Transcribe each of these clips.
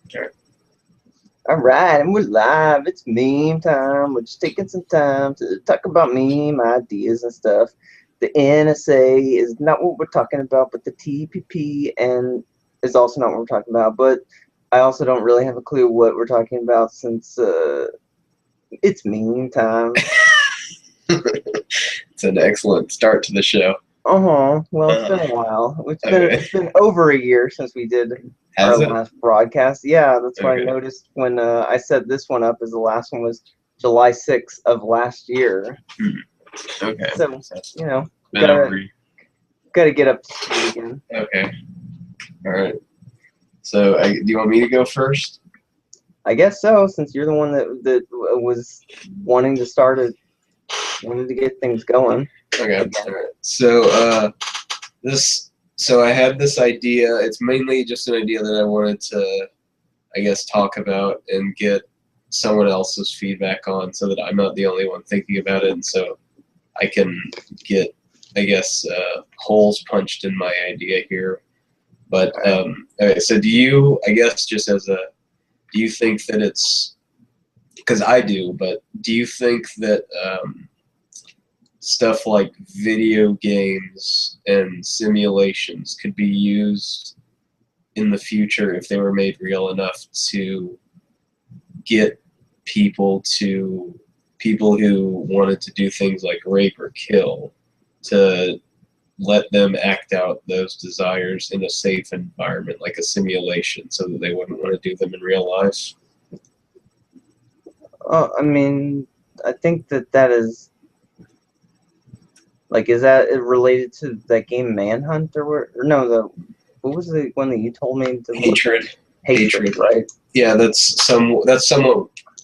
Sure. All right, and we're live. It's meme time. We're just taking some time to talk about meme ideas and stuff. The NSA is not what we're talking about, but the TPP and is also not what we're talking about. But I also don't really have a clue what we're talking about since it's meme time. It's an excellent start to the show. Well, it's been a while. Okay. It's been over a year since we did our Has it? last broadcast. Yeah, that's what I Okay. noticed when I set this one up. As the last one was July 6th of last year. Okay. So you know, Been gotta over. gotta get up to speed again. Okay. All right. So, do you want me to go first? I guess so, since you're the one that was wanting to start it, wanted to get things going. Okay. All right. So, So I had this idea. It's mainly just an idea that I wanted to, I guess, talk about and get someone else's feedback on, so that I'm not the only one thinking about it, and so I can get, I guess, holes punched in my idea here. But okay, so do you, I guess, just as a, do you think that it's, because I do, but do you think that stuff like video games and simulations could be used in the future if they were made real enough to get people who wanted to do things like rape or kill, to let them act out those desires in a safe environment, like a simulation, so that they wouldn't want to do them in real life? I mean, I think that is like, is that related to that game Manhunt or no? What was the one that you told me to Hatred. Hatred, right? Yeah, that's somewhat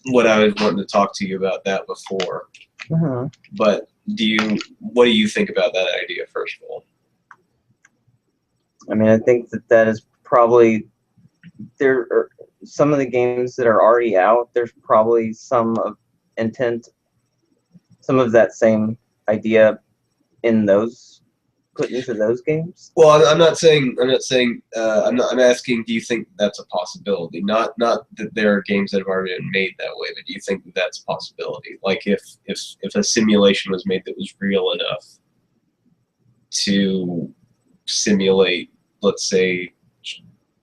what I was wanting to talk to you about that before. Uh-huh. But what do you think about that idea, first of all? I mean, I think that is probably, there are some of the games that are already out. There's probably some of intent, some of that same idea in those, put into those games. Well, I'm not saying. I'm asking. Do you think that's a possibility? Not that there are games that have already been made that way, but do you think that that's a possibility? Like if a simulation was made that was real enough to simulate, let's say,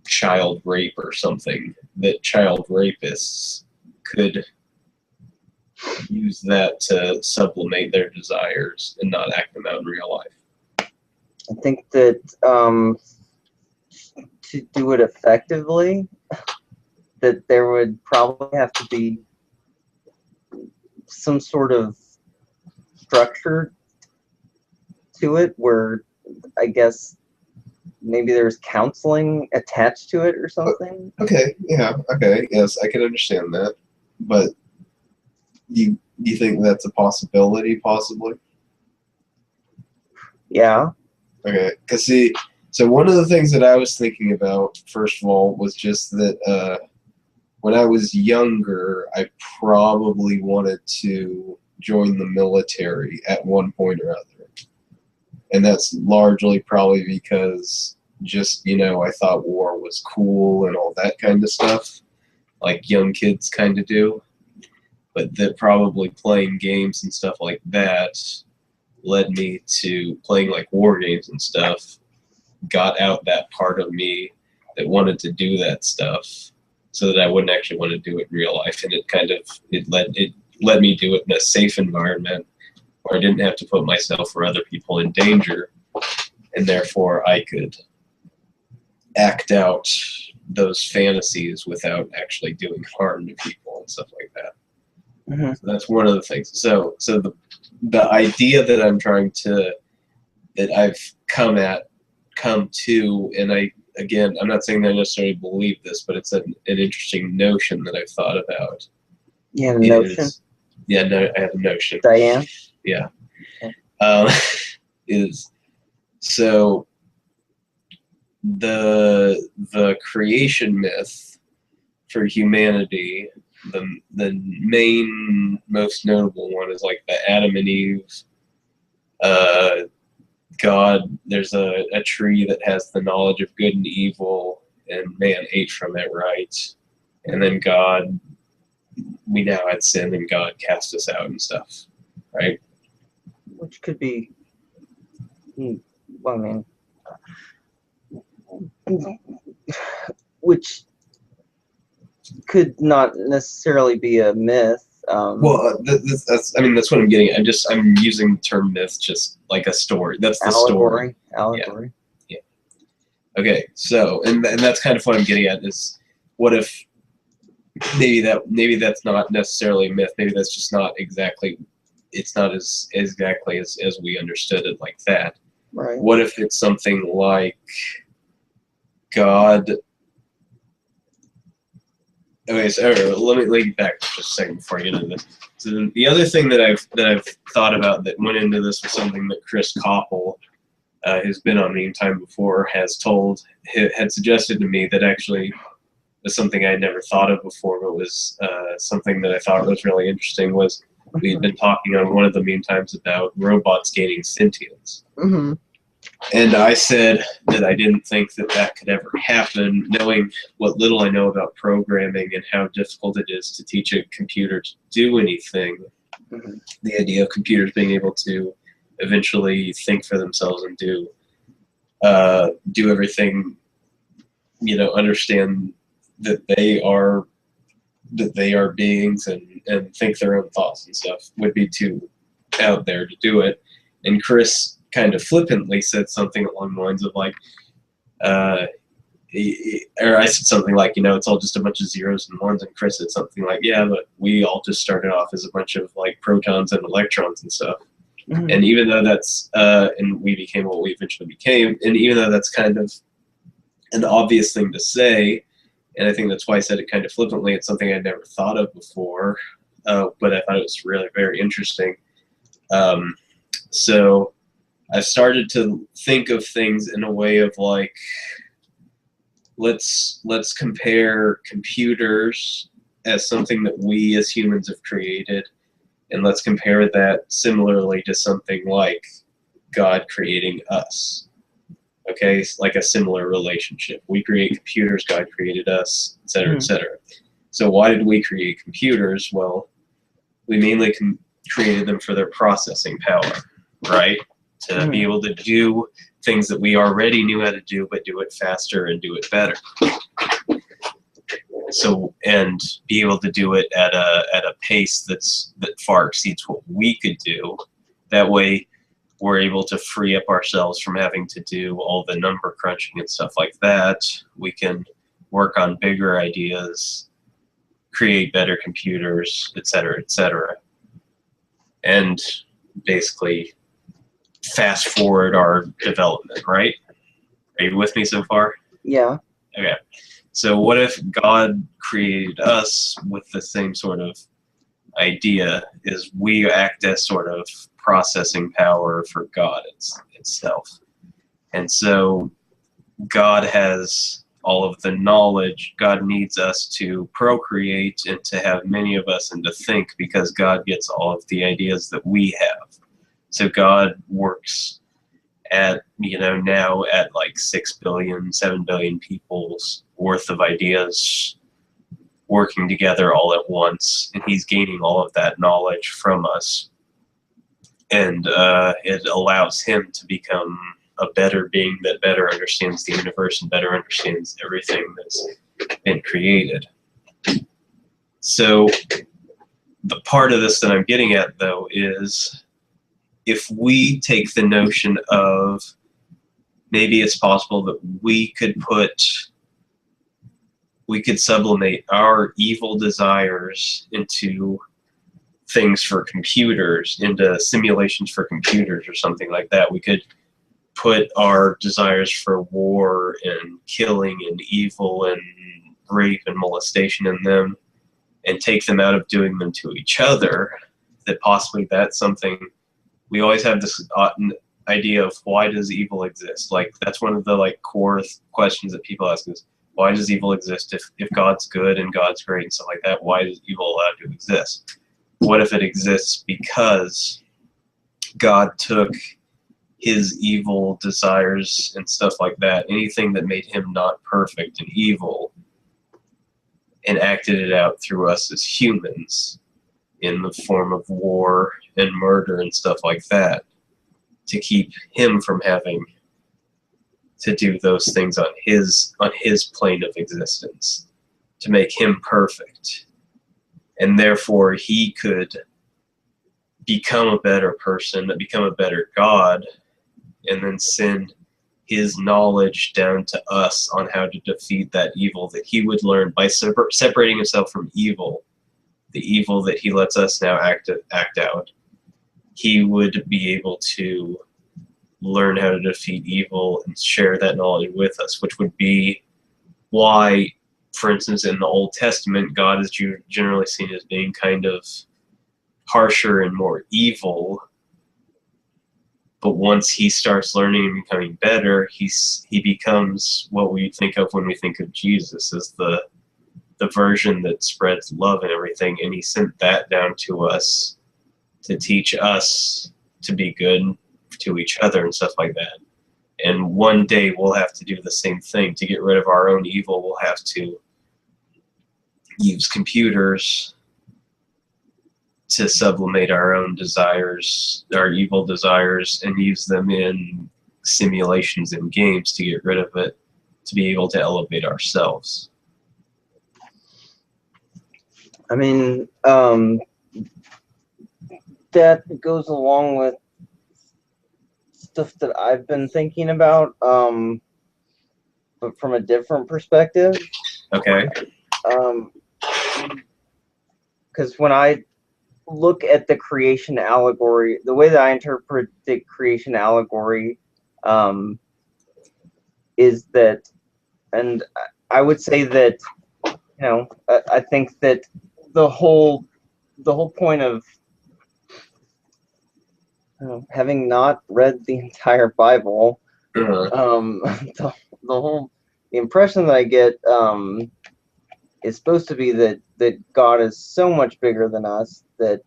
child rape or something, that child rapists could use that to sublimate their desires and not act them out in real life. I think that to do it effectively, that there would probably have to be some sort of structure to it, where I guess maybe there's counseling attached to it or something. Okay, yeah, okay, yes, I can understand that. But do you think that's a possibility, possibly? Yeah. Okay, because see, so one of the things that I was thinking about, first of all, was just that when I was younger, I probably wanted to join the military at one point or other. And that's largely probably because just, I thought war was cool and all that kind of stuff, like young kids kind of do. But that probably playing games and stuff like that led me to playing like war games and stuff, got out that part of me that wanted to do that stuff, so that I wouldn't actually want to do it in real life. And it let me do it in a safe environment where I didn't have to put myself or other people in danger, and therefore I could act out those fantasies without actually doing harm to people and stuff like that. Mm-hmm. So that's one of the things. So the idea that I've come to, and I'm not saying that I necessarily believe this, but it's an interesting notion that I've thought about. You have a notion? Yeah, no, I have a notion. Diane? Yeah. Okay. Is so the creation myth for humanity, the main most notable one is like the Adam and Eve. God, there's a tree that has the knowledge of good and evil, and man ate from it, right? and then God, we now had sin, and God cast us out and stuff, right? Which could be, well, I mean, which could not necessarily be a myth. Well, that's what I'm getting at. I'm using the term myth just like a story. That's the story. Allegory. Yeah. Okay, so and that's kind of what I'm getting at is, what if maybe that's not necessarily a myth. Maybe that's just not exactly. It's not as exactly as we understood it like that. Right. What if it's something like God? Okay, so let me back just a second before I get into this. So the other thing that I've thought about that went into this was something that Chris Koppel, who's been on Meme Time before, had suggested to me that actually was something I had never thought of before, but was something that I thought was really interesting. Was we'd been talking on one of the Meme Times about robots gaining sentience. Mm-hmm. And I said that I didn't think that could ever happen, knowing what little I know about programming and how difficult it is to teach a computer to do anything. Mm-hmm. The idea of computers being able to eventually think for themselves and do everything, understand that they are beings and think their own thoughts and stuff would be too out there to do it. And Chris kind of flippantly said something along the lines of like, or I said something like, it's all just a bunch of zeros and ones, and Chris said something like, yeah, but we all just started off as a bunch of like protons and electrons and stuff. Mm-hmm. And even though that's, and we became what we eventually became, and even though that's kind of an obvious thing to say, and I think that's why I said it kind of flippantly, it's something I'd never thought of before, but I thought it was really very interesting. So I started to think of things in a way of like, let's compare computers as something that we as humans have created, and let's compare that similarly to something like God creating us. Okay, it's like a similar relationship. We create computers, God created us, et cetera, et cetera. So why did we create computers? Well, we mainly created them for their processing power, right? To be able to do things that we already knew how to do, but do it faster and do it better. So, and be able to do it at a pace that far exceeds what we could do. That way, we're able to free up ourselves from having to do all the number crunching and stuff like that. We can work on bigger ideas, create better computers, et cetera, and basically fast forward our development, right? Are you with me so far? Yeah. Okay. So what if God created us with the same sort of idea, is we act as sort of processing power for God itself. And so God has all of the knowledge. God needs us to procreate and to have many of us and to think, because God gets all of the ideas that we have. So God works at, now at like 6 billion, 7 billion people's worth of ideas working together all at once. And he's gaining all of that knowledge from us. And it allows him to become a better being that better understands the universe and better understands everything that's been created. So the part of this that I'm getting at, though, is if we take the notion of maybe it's possible that we could sublimate our evil desires into things for computers, into simulations for computers or something like that. We could put our desires for war and killing and evil and rape and molestation in them and take them out of doing them to each other. That possibly that's something. We always have this idea of, why does evil exist? Like, that's one of the core questions that people ask is, why does evil exist? If God's good and God's great and stuff like that, why is evil allowed to exist? What if it exists because God took his evil desires and stuff like that, anything that made him not perfect and evil, and acted it out through us as humans in the form of war and murder and stuff like that, to keep him from having to do those things on his plane of existence, to make him perfect. And therefore he could become a better person, become a better God, and then send his knowledge down to us on how to defeat that evil that he would learn by separating himself from evil, the evil that he lets us now act out. He would be able to learn how to defeat evil and share that knowledge with us, which would be why, for instance, in the Old Testament, God is generally seen as being kind of harsher and more evil. But once he starts learning and becoming better, he becomes what we think of when we think of Jesus as the version that spreads love and everything. And he sent that down to us to teach us to be good to each other and stuff like that. And one day we'll have to do the same thing. To get rid of our own evil, we'll have to use computers to sublimate our own desires, our evil desires, and use them in simulations and games to get rid of it, to be able to elevate ourselves. I mean, that goes along with stuff that I've been thinking about, but from a different perspective. Okay. Because when I look at the creation allegory, the way that I interpret the creation allegory is that, and I would say that, I think that the whole point of having not read the entire Bible, the impression that I get is supposed to be that God is so much bigger than us that,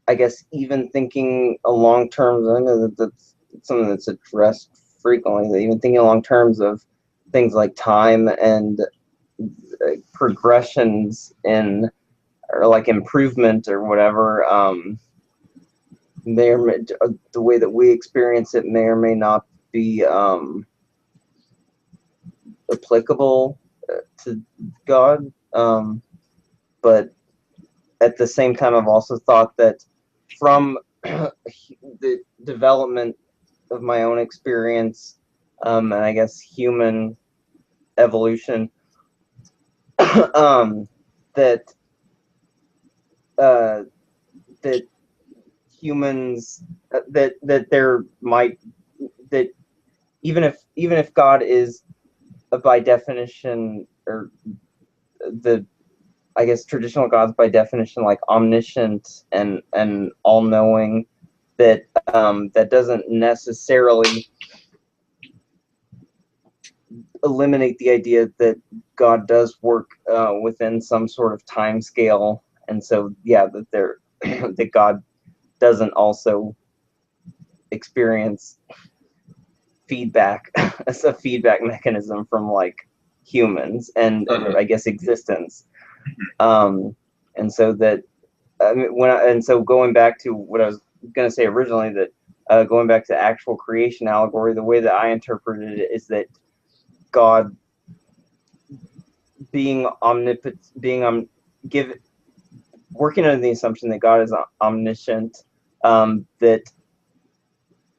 I guess, even thinking along terms, I know that that's something that's addressed frequently, that even thinking along terms of things like time and progressions in, or like improvement or whatever, the way that we experience it may or may not be applicable to God. But at the same time, I've also thought that from the development of my own experience, and I guess human evolution, that humans, that there might, that even if God is by definition, or I guess traditional gods by definition, like omniscient and all-knowing, that that doesn't necessarily eliminate the idea that God does work within some sort of time scale, and so that there that God doesn't also experience feedback as a feedback mechanism from like humans and I guess existence. And so that so going back to what I was going to say originally, that going back to actual creation allegory, the way that I interpreted it is that God being omnipotent, working under the assumption that God is omniscient, that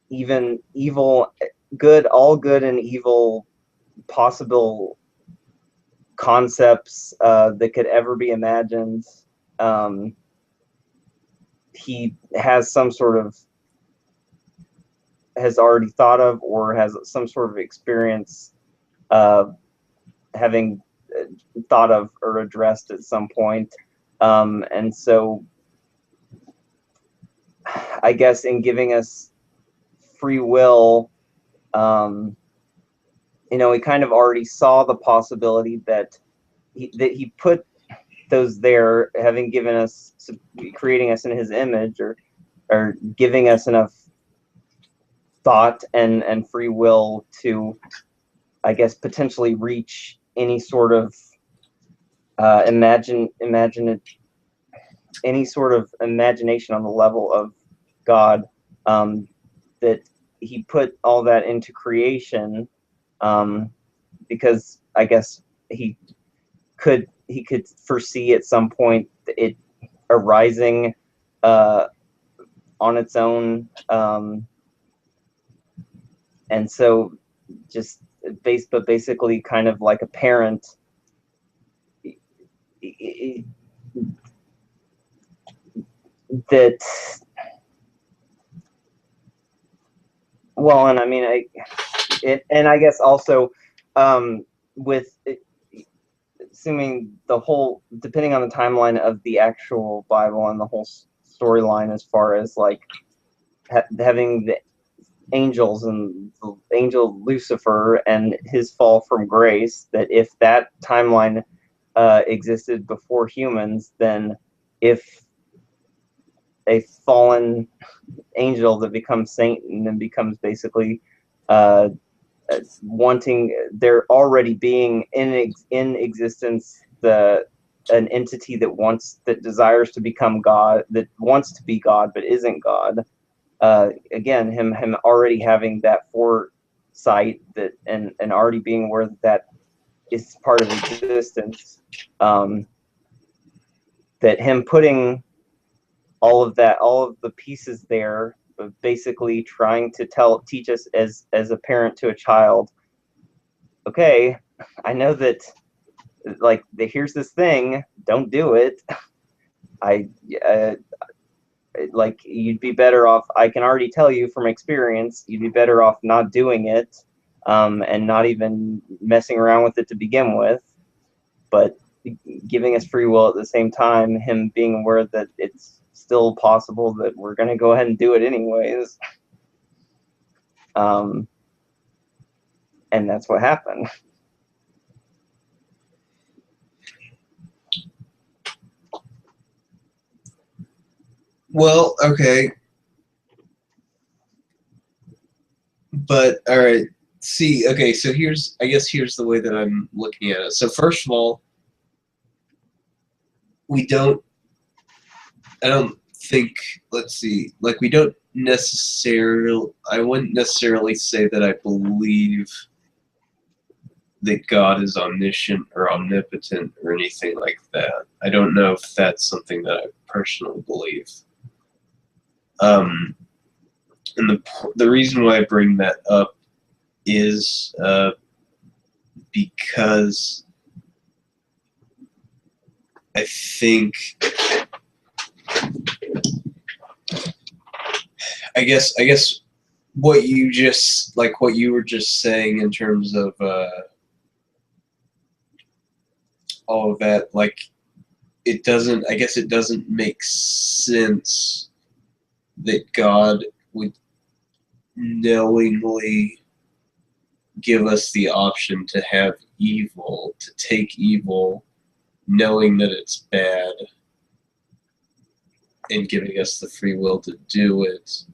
even evil, all good and evil possible concepts that could ever be imagined, he has already thought of, or has some sort of experience having thought of or addressed at some point. And so I guess in giving us free will, we kind of already saw the possibility that he put those there, having given us, creating us in his image, or giving us enough thought and free will to, I guess, potentially reach any sort of imagine it, any sort of imagination on the level of God, that he put all that into creation, because I guess he could foresee at some point it arising on its own, and so just basically kind of like a parent, that, well, and I mean, and I guess also, with assuming the whole, depending on the timeline of the actual Bible and the whole storyline, as far as like having the angels and the angel Lucifer and his fall from grace, that if that timeline existed before humans, then if a fallen angel that becomes Satan and becomes basically wanting, there already being in existence an entity that desires to become God, that wants to be God but isn't God. Again, him already having that foresight, that and already being aware that is part of existence. That him putting all of the pieces there, basically trying to teach us as a parent to a child, okay, I know that, like, here's this thing, don't do it. I like, you'd be better off, I can already tell you from experience, you'd be better off not doing it, and not even messing around with it to begin with. But giving us free will at the same time, him being aware that it's still possible that we're going to go ahead and do it anyways. And that's what happened. Well, okay. But all right. See, okay, so I guess here's the way that I'm looking at it. So first of all, I don't think, let's see, like, we don't necessarily, I wouldn't necessarily say that I believe that God is omniscient or omnipotent or anything like that. I don't know if that's something that I personally believe. And the reason why I bring that up is because I think, I guess what you were just saying in terms of all of that, like, it doesn't make sense that God would knowingly give us the option to have evil, to take evil, knowing that it's bad, and giving us the free will to do it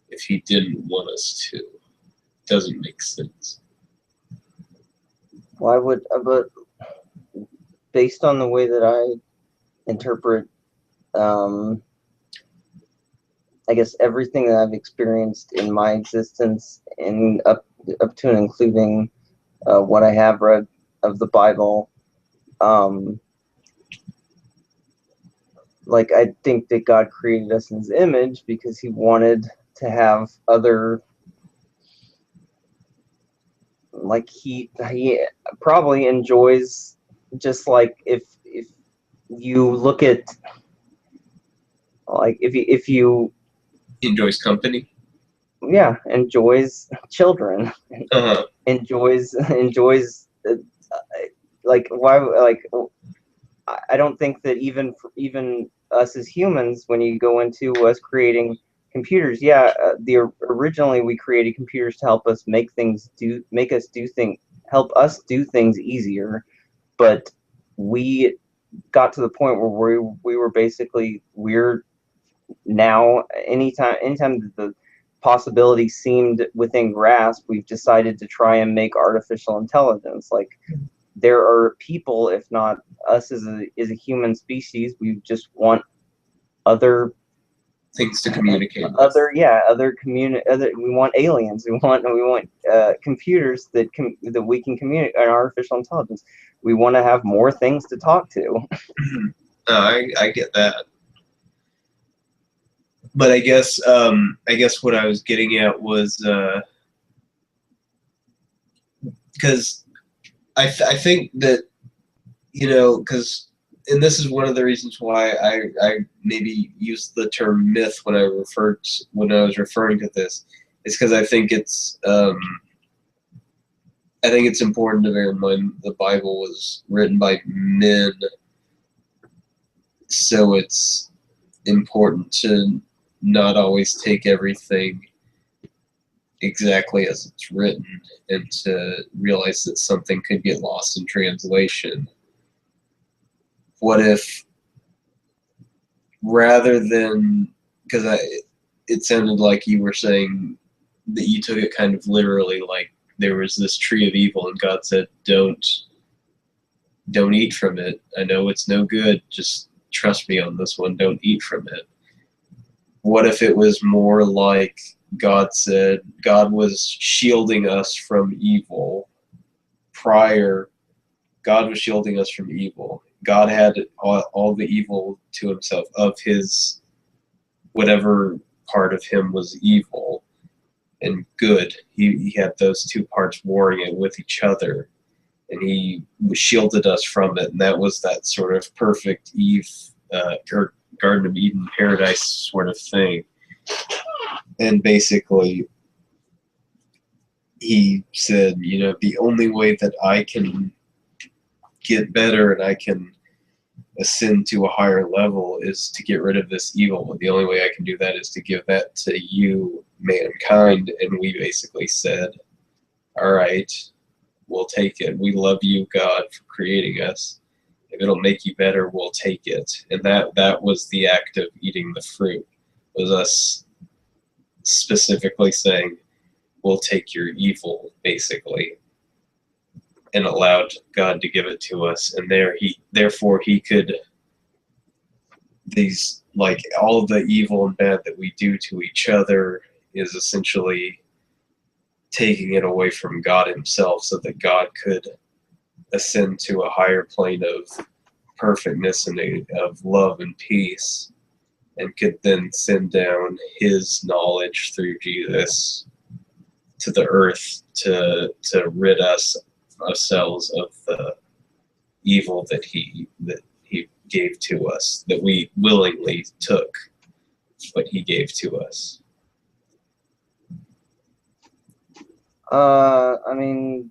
if he didn't want us to. Doesn't make sense. Why would, but based on the way that I interpret, I guess, everything that I've experienced in my existence, and up to and including what I have read of the Bible, like, I think that God created us in his image because he wanted to have other, like, he probably enjoys, just like if you look at, like, if you Enjoys company. Yeah, enjoys children. Uh-huh. enjoys like, why, like, I don't think that even us as humans, when you go into us creating computers, yeah, originally we created computers to help us help us do things easier, but we got to the point where we were basically, we're now, anytime the possibility seemed within grasp, we've decided to try and make artificial intelligence. Like, there are people, if not us as a human species, we just want other things to communicate with. other we want aliens, we want computers that we can communicate, an artificial intelligence. We want to have more things to talk to. No, I get that. But I guess what I was getting at was because I think that, because, and this is one of the reasons why I maybe used the term myth when I was referring to this, is because I think it's important to bear in mind the Bible was written by men, so it's important to not always take everything exactly as it's written, and to realize that something could get lost in translation. What if, rather than, because it sounded like you were saying that you took it kind of literally, like there was this tree of evil and God said, don't eat from it. I know it's no good. Just trust me on this one. Don't eat from it. What if it was more like God said, God was shielding us from evil prior. God was shielding us from evil. God had all the evil to himself of his, whatever part of him was evil and good. He had those two parts warring with each other, and he shielded us from it. And that was that sort of perfect Eve, or Garden of Eden paradise sort of thing. And basically, he said, the only way that I can get better and I can ascend to a higher level is to get rid of this evil. The only way I can do that is to give that to you, mankind. And we basically said, all right, we'll take it. We love you, God, for creating us. If it'll make you better, we'll take it. And that was the act of eating the fruit, was us specifically saying, we'll take your evil, basically, and allowed God to give it to us. And therefore he could, these, like, all the evil and bad that we do to each other is essentially taking it away from God himself, so that God could ascend to a higher plane of perfectness and of love and peace, and could then send down his knowledge through Jesus to the earth to rid ourselves of the evil that he gave to us, that we willingly took, but he gave to us. I mean,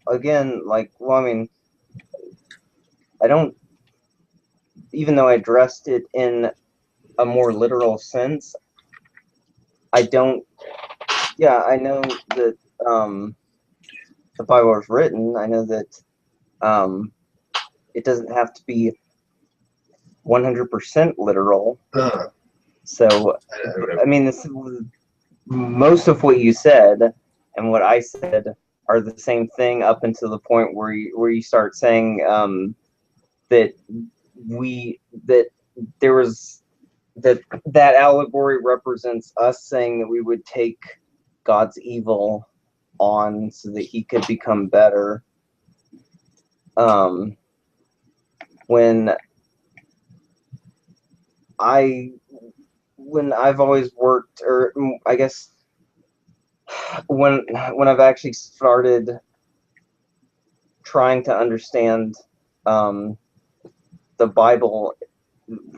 again, like, well, I mean, I don't, even though I addressed it in a more literal sense, I don't, yeah, I know that the Bible was written. I know that it doesn't have to be 100% literal. So, I mean, most of what you said and what I said are the same thing up until the point where you start saying that there was that allegory represents us saying that we would take God's evil on so that he could become better. When I've always worked, or I guess when I've actually started trying to understand the Bible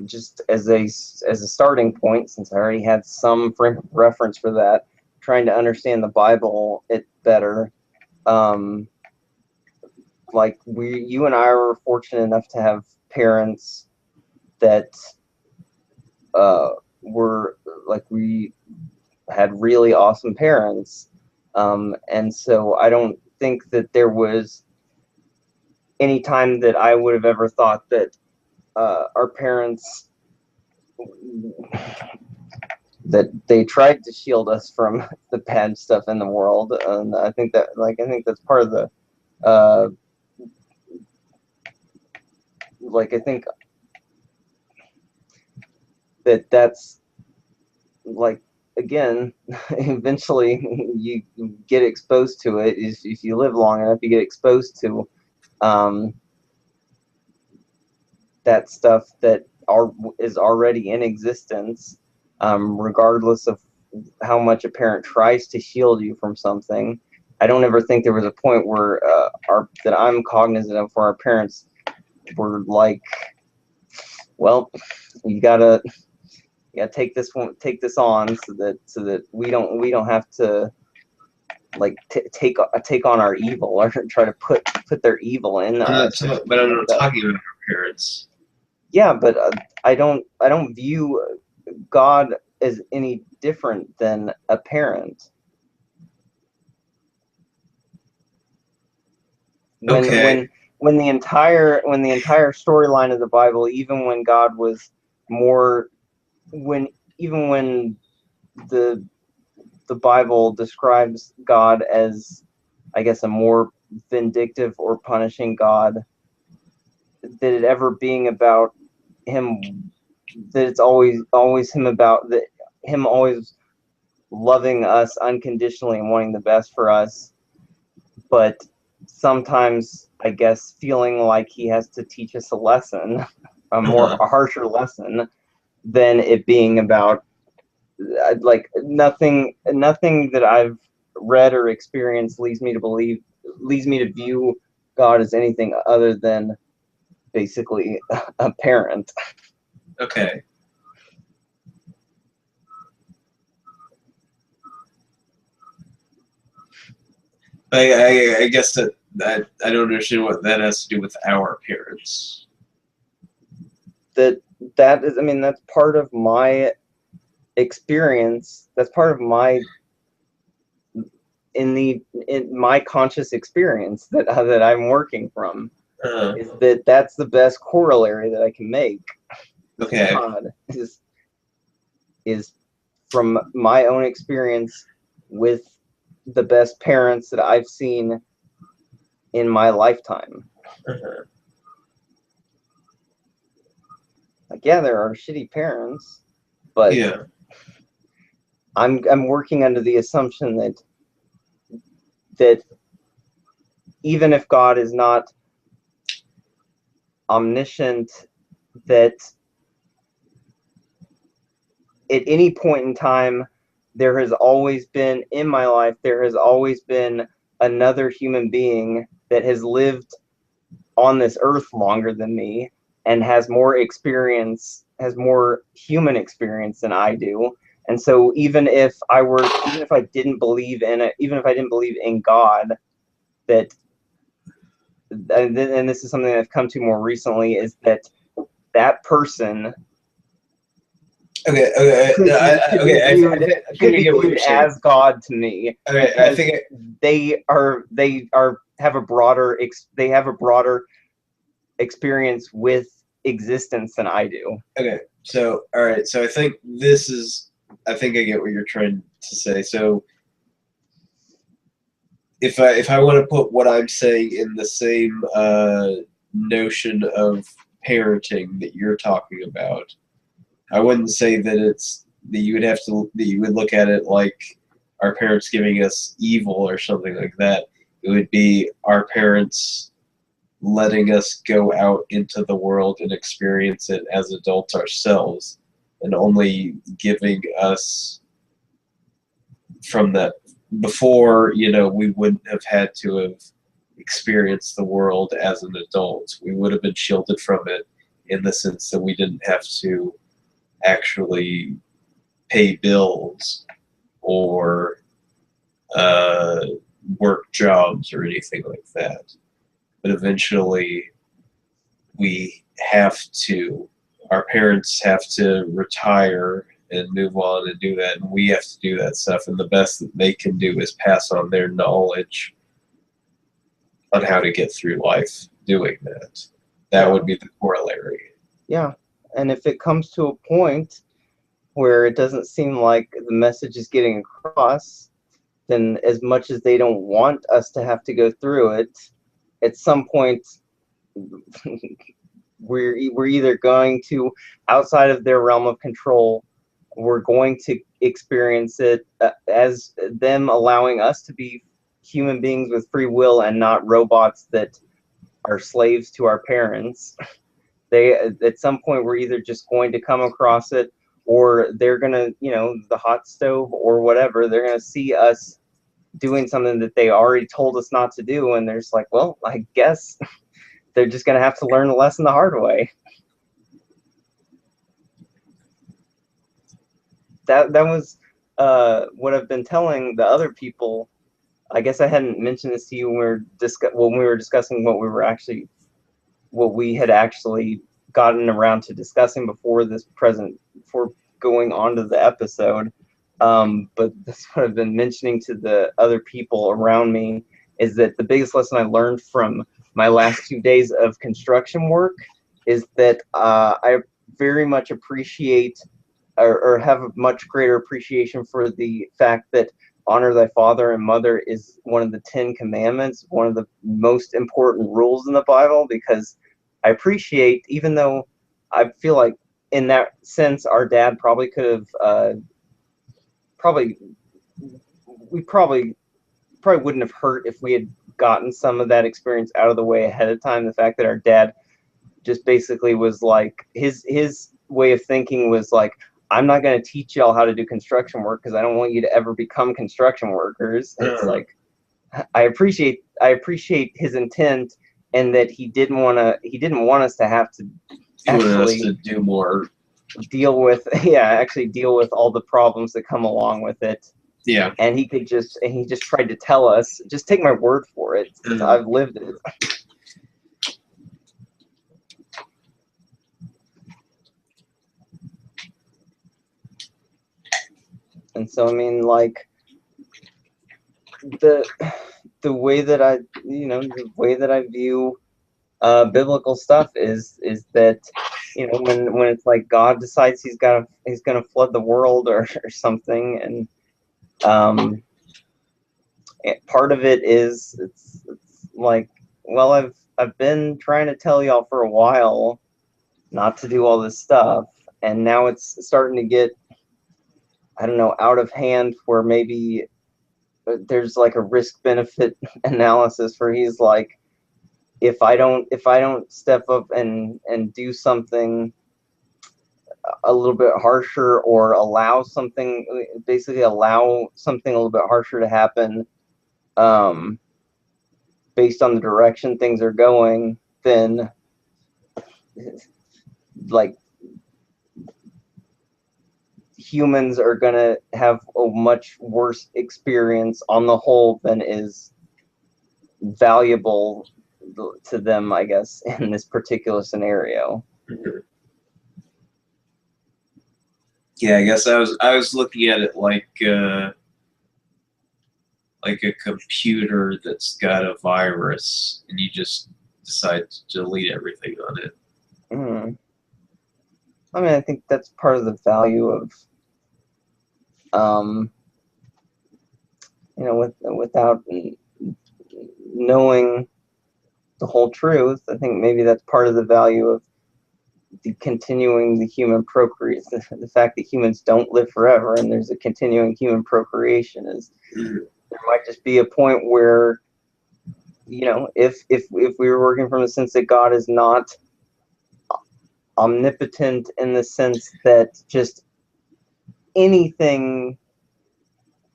just as a starting point, since I already had some frame of reference for that, trying to understand the Bible better. Like you and I were fortunate enough to have parents that were like, we had really awesome parents, and so I don't think that there was any time that I would have ever thought that our parents that they tried to shield us from the bad stuff in the world, and I think that's part of the I think that's like, again, eventually you get exposed to it. If you live long enough, you get exposed to that stuff that is already in existence, regardless of how much a parent tries to shield you from something. I don't ever think there was a point where that I'm cognizant of where our parents were like, well, you gotta take this on so that we don't have to like take on our evil or try to put their evil in us. But I'm not talking about our parents. Yeah, but I don't view God as any different than a parent. When the entire storyline of the Bible, even when God was more, when the Bible describes God as, I guess, a more vindictive or punishing God, that it ever being about him, that it's always him about that, him always loving us unconditionally and wanting the best for us, but sometimes, I guess, feeling like he has to teach us a lesson, a harsher lesson, than it being about like nothing that I've read or experienced leads me to view God as anything other than basically a parent. Okay. I guess that I don't understand what that has to do with our parents. That is, I mean, that's part of my experience. That's part of my in my conscious experience that I'm working from. Is that's the best corollary that I can make. Okay. God is from my own experience with the best parents that I've seen in my lifetime. Like, yeah, there are shitty parents, but yeah. I'm working under the assumption that even if God is not omniscient, that at any point in time, there has always been, in my life, there has always been another human being that has lived on this earth longer than me and has more experience, has more human experience than I do. And so even if I didn't believe in it, even if I didn't believe in God, that, and this is something I've come to more recently, is that person could be viewed as God to me. Okay, I think they have a broader experience with existence than I do. Okay, so all right, so I think I get what you're trying to say. So if I want to put what I'm saying in the same notion of parenting that you're talking about, I wouldn't say that you would look at it like our parents giving us evil or something like that. It would be our parents letting us go out into the world and experience it as adults ourselves, and only giving us from that. Before, we wouldn't have had to have experienced the world as an adult. We would have been shielded from it in the sense that we didn't have to actually pay bills or work jobs or anything like that. But eventually our parents have to retire and move on and do that, and we have to do that stuff, and the best that they can do is pass on their knowledge on how to get through life doing that. That would be the corollary. Yeah, and if it comes to a point where it doesn't seem like the message is getting across, then as much as they don't want us to have to go through it, at some point we're either going to, outside of their realm of control, we're going to experience it as them allowing us to be human beings with free will and not robots that are slaves to our parents. They, at some point, we're either just going to come across it, or they're gonna, the hot stove or whatever, they're gonna see us doing something that they already told us not to do, and they're just like, well, I guess they're just gonna have to learn the lesson the hard way. That was what I've been telling the other people. I guess I hadn't mentioned this to you when we were discussing what we had actually gotten around to discussing before going on to the episode. But that's what I've been mentioning to the other people around me, is that the biggest lesson I learned from my last 2 days of construction work is that I very much appreciate or have a much greater appreciation for the fact that honor thy father and mother is one of the 10 commandments, one of the most important rules in the Bible, because I appreciate, even though I feel like in that sense our dad probably could have we probably wouldn't have hurt if we had gotten some of that experience out of the way ahead of time. The fact that our dad just basically was like, his way of thinking was like, I'm not going to teach y'all how to do construction work because I don't want you to ever become construction workers. It's like, I appreciate his intent, and that he didn't want us to have to actually do more, deal with all the problems that come along with it. Yeah. And he just tried to tell us, just take my word for it. I've lived it. And so, I mean, like, the way that I view biblical stuff is that, when it's like God decides he's gonna flood the world or something, and part of it is it's like, well, I've been trying to tell y'all for a while not to do all this stuff, and now it's starting to get, I don't know, out of hand, where maybe there's like a risk benefit analysis where he's like, if I don't step up and do something a little bit harsher, or allow something a little bit harsher to happen, based on the direction things are going, then like humans are gonna have a much worse experience on the whole than is valuable to them, I guess, in this particular scenario. Yeah, I guess I was looking at it like a computer that's got a virus, and you just decide to delete everything on it. I mean, I think that's part of the value of, without knowing the whole truth, I think maybe that's part of the value of continuing the human procreation. The fact that humans don't live forever, and there's a continuing human procreation, is there might just be a point where, if we were working from the sense that God is not omnipotent, in the sense that just anything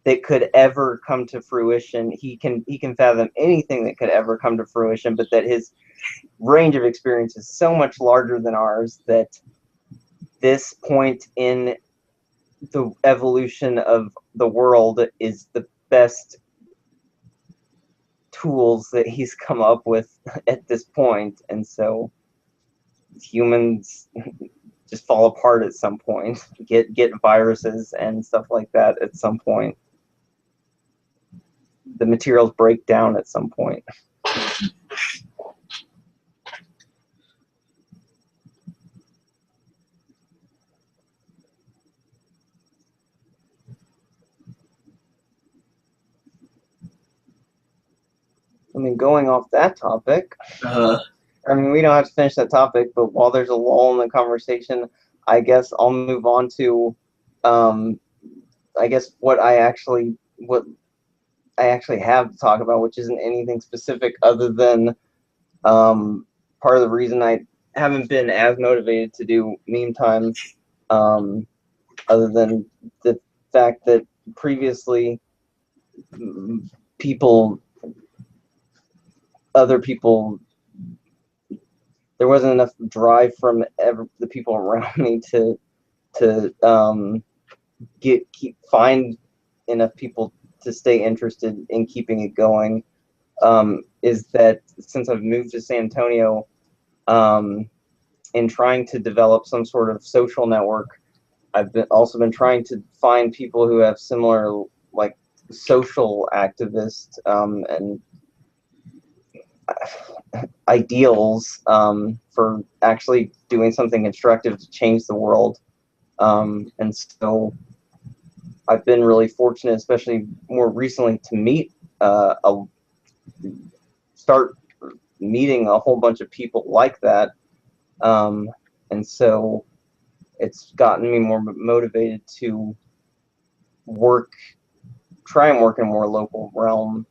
that could ever come to fruition, he can fathom anything that could ever come to fruition, but that his range of experience is so much larger than ours, that this point in the evolution of the world is the best tools that he's come up with at this point. And so humans just fall apart at some point, get viruses and stuff like that at some point. The materials break down at some point. mean, going off that topic, Uh, I mean, we don't have to finish that topic, but while there's a lull in the conversation, I guess I'll move on to, I guess what I actually have to talk about, which isn't anything specific other than part of the reason I haven't been as motivated to do meme time, other than the fact that previously other people, there wasn't enough drive from the people around me to find enough people to stay interested in keeping it going. Is that since I've moved to San Antonio, in trying to develop some sort of social network, I've also been trying to find people who have similar like social activist and ideals for actually doing something constructive to change the world. And so I've been really fortunate, especially more recently, to start meeting a whole bunch of people like that. And so it's gotten me more motivated to try and work in a more local realm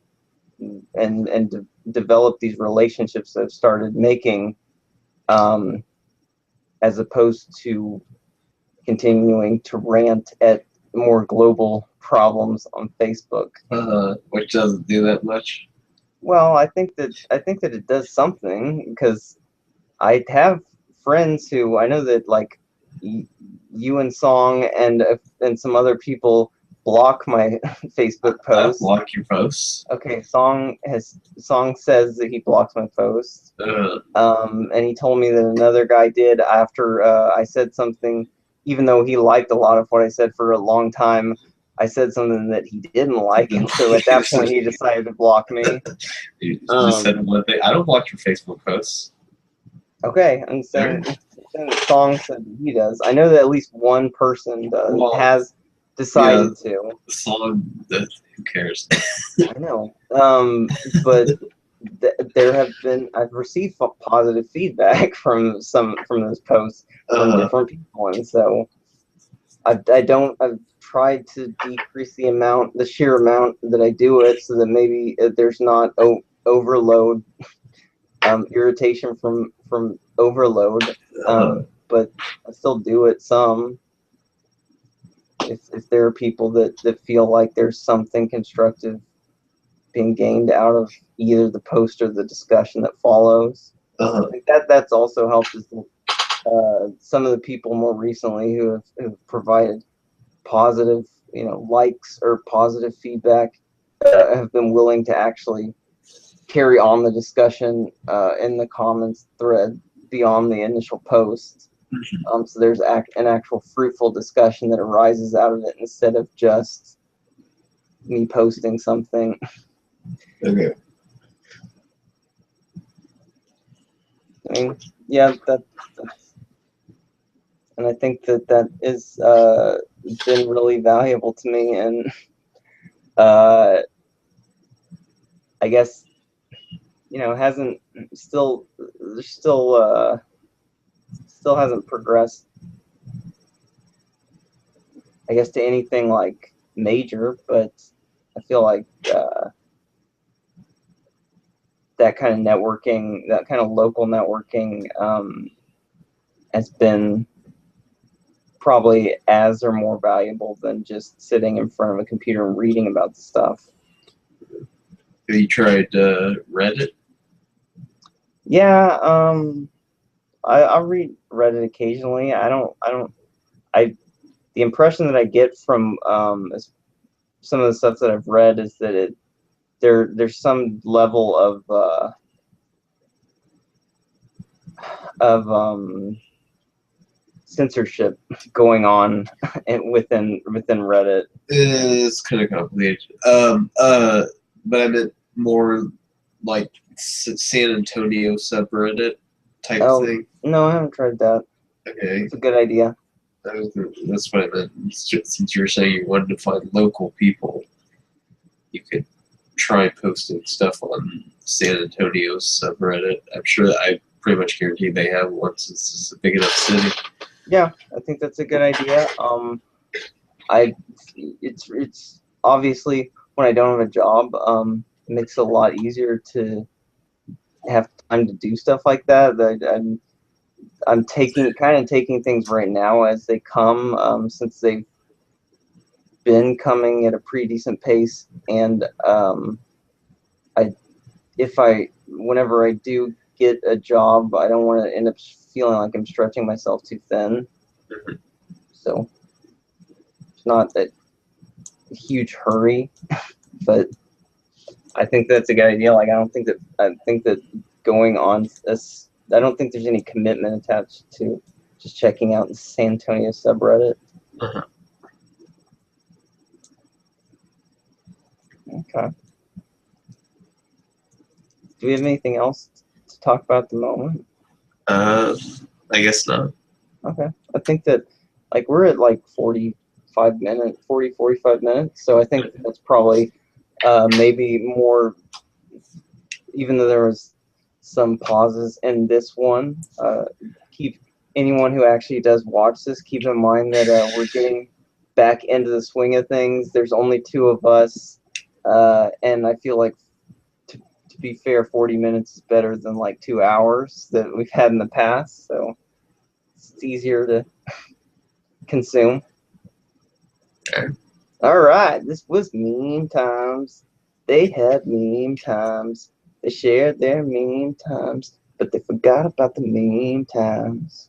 and develop these relationships that I've started making, as opposed to continuing to rant at more global problems on Facebook. which doesn't do that much. Well, I think that it does something, because I have friends who I know that, like, you and Song and some other people block my Facebook posts. Block your posts. Okay, Song says that he blocks my posts. And he told me that another guy did after I said something, even though he liked a lot of what I said for a long time. I said something that he didn't like, and so at that point he decided to block me. You said one thing. I don't block your Facebook posts. Okay, I'm saying that Song said that he does. I know that at least one person has decided to. Song, who cares? I know, but I've received positive feedback from those posts from different people, and so I've tried to decrease the sheer amount that I do it, so that maybe there's not overload, irritation from overload, but I still do it some. If there are people that feel like there's something constructive being gained out of either the post or the discussion that follows. I think that's also helped, is that some of the people more recently who have provided positive, likes or positive feedback, have been willing to actually carry on the discussion in the comments thread beyond the initial post. So there's an actual fruitful discussion that arises out of it, instead of just me posting something. Okay. I mean, yeah, and I think that is been really valuable to me, and I guess still hasn't progressed, I guess, to anything like major, but I feel like that kind of networking, that kind of local networking, has been probably as or more valuable than just sitting in front of a computer and reading about the stuff. Have you tried Reddit? Yeah, I read Reddit occasionally. The impression that I get from some of the stuff that I've read is that there's some level of censorship going on within Reddit. It's kind of complicated. But I meant more like San Antonio subreddit type thing. No, I haven't tried that. Okay. It's a good idea. That's what I meant. Since you were saying you wanted to find local people, you could try posting stuff on San Antonio subreddit. I'm sure I pretty much guarantee they have one since it's a big enough city. Yeah, I think that's a good idea. It's obviously when I don't have a job, it makes it a lot easier to have time to do stuff like that. I'm taking things right now as they come, since they've been coming at a pretty decent pace, and whenever I do get a job, I don't want to end up feeling like I'm stretching myself too thin. So it's not that huge hurry, but I think that's a good idea. Like I think that going on this, I don't think there's any commitment attached to just checking out the San Antonio subreddit. Uh-huh. Okay. Do we have anything else to talk about at the moment? I guess not. Okay. I think that like we're at like 45 minutes. So I think that's probably maybe more, even though there was some pauses in this one. Keep anyone who actually does watch this, keep in mind that we're getting back into the swing of things. There's only two of us, and I feel like to be fair, 40 minutes is better than like 2 hours that we've had in the past. So it's easier to consume. Okay. All right, this was meme times. They had meme times. They shared their meme times, but they forgot about the meme times.